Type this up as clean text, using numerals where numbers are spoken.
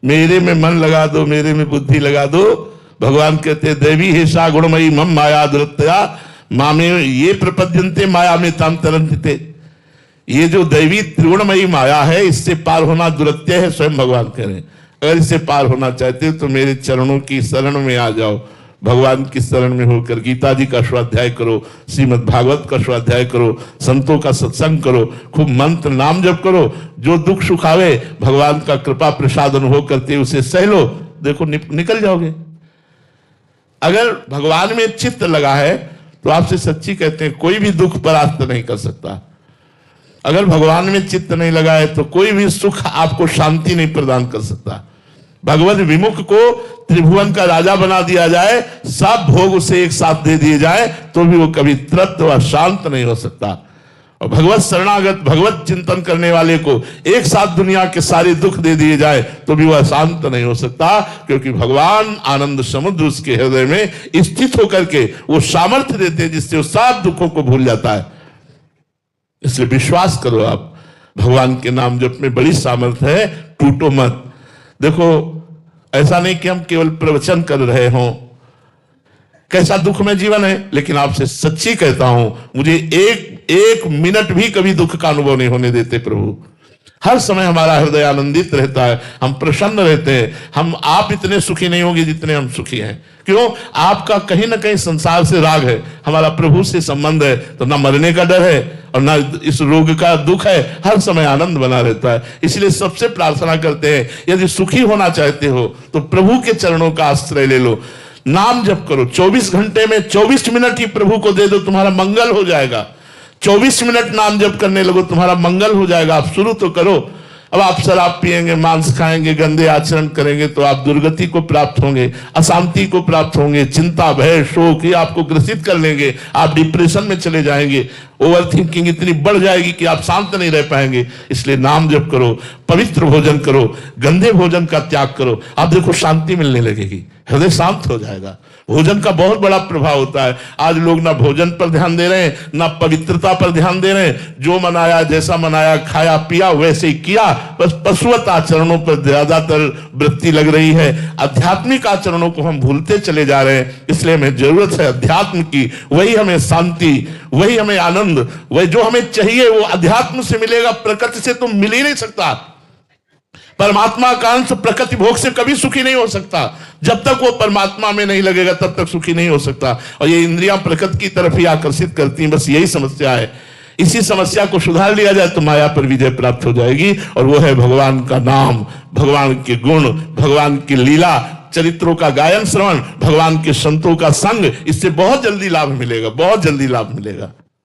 मेरे में मन लगा दो, मेरे में बुद्धि लगा दो। भगवान कहते हैं देवी हे सा गुणमयी मम माया दुरत्या मामे ये प्रपद्यन्ते माया में ताम तरन्ते। ये जो दैवी त्रिगुणमयी माया है, इससे पार होना दुरत्य है, स्वयं भगवान कह रहे हैं। अगर इससे पार होना चाहते हो तो मेरे चरणों की शरण में आ जाओ। भगवान की शरण में होकर गीता जी का स्वाध्याय करो, श्रीमद् भागवत का स्वाध्याय करो, संतों का सत्संग करो, खूब मंत्र नाम जप करो। जो दुख सुख आवे भगवान का कृपा प्रसाद अनुभव करते उसे सह लो, देखो निकल जाओगे। अगर भगवान में चित्त लगा है तो आपसे सच्ची कहते हैं कोई भी दुख परास्त नहीं कर सकता। अगर भगवान में चित्त नहीं लगा है तो कोई भी सुख आपको शांति नहीं प्रदान कर सकता। भगवत विमुख को त्रिभुवन का राजा बना दिया जाए, सब भोग उसे एक साथ दे दिए जाए तो भी वो कभी तृप्त व शांत नहीं हो सकता। और भगवत शरणागत भगवत चिंतन करने वाले को एक साथ दुनिया के सारे दुख दे दिए जाए तो भी वह शांत नहीं हो सकता, क्योंकि भगवान आनंद समुद्र उसके हृदय में स्थित होकर के वो सामर्थ्य देते हैं जिससे वो सब दुखों को भूल जाता है। इसलिए विश्वास करो, आप भगवान के नाम जप में बड़ी सामर्थ्य है, टूटो मत। देखो ऐसा नहीं कि हम केवल प्रवचन कर रहे हों, कैसा दुखमय जीवन है, लेकिन आपसे सच्ची कहता हूं मुझे एक मिनट भी कभी दुख का अनुभव नहीं होने देते प्रभु। हर समय हमारा हृदय आनंदित रहता है, हम प्रसन्न रहते हैं। आप इतने सुखी नहीं होंगे जितने हम सुखी हैं। क्यों? आपका कहीं ना कहीं संसार से राग है, हमारा प्रभु से संबंध है, तो ना मरने का डर है और ना इस रोग का दुख है, हर समय आनंद बना रहता है। इसलिए सबसे प्रार्थना करते हैं यदि सुखी होना चाहते हो तो प्रभु के चरणों का आश्रय ले लो, नाम जप करो। 24 घंटे में 24 मिनट ही प्रभु को दे दो, तुम्हारा मंगल हो जाएगा। 24 मिनट नाम जप करने लगो, तुम्हारा मंगल हो जाएगा। आप शुरू तो करो। अब आप शराब पिएंगे, मांस खाएंगे, गंदे आचरण करेंगे तो आप दुर्गति को प्राप्त होंगे, अशांति को प्राप्त होंगे, चिंता भय शोक ये आपको ग्रसित कर लेंगे, आप डिप्रेशन में चले जाएंगे, ओवर थिंकिंग इतनी बढ़ जाएगी कि आप शांत नहीं रह पाएंगे। इसलिए नाम जप करो, पवित्र भोजन करो, गंदे भोजन का त्याग करो, आप देखो शांति मिलने लगेगी, हृदय शांत हो जाएगा। भोजन का बहुत बड़ा प्रभाव होता है। आज लोग ना भोजन पर ध्यान दे रहे हैं, ना पवित्रता पर ध्यान दे रहे हैं। जो मनाया, जैसा मनाया, खाया पिया वैसे ही किया, बस पशुवत आचरणों पर ज्यादातर वृत्ति लग रही है। आध्यात्मिक आचरणों को हम भूलते चले जा रहे हैं। इसलिए हमें जरूरत है अध्यात्म की, वही हमें शांति, वही हमें आनंद, वही जो हमें चाहिए वो अध्यात्म से मिलेगा, प्रकृति से तो मिल ही नहीं सकता। परमात्मा का अंश प्रकृति भोग से कभी सुखी नहीं हो सकता। जब तक वो परमात्मा में नहीं लगेगा तब तक सुखी नहीं हो सकता। और ये इंद्रियां प्रकृति की तरफ ही आकर्षित करती हैं, बस यही समस्या है। इसी समस्या को सुधार लिया जाए तो माया पर विजय प्राप्त हो जाएगी, और वो है भगवान का नाम, भगवान के गुण, भगवान की लीला, चरित्रों का गायन श्रवण, भगवान के संतों का संग। इससे बहुत जल्दी लाभ मिलेगा, बहुत जल्दी लाभ मिलेगा।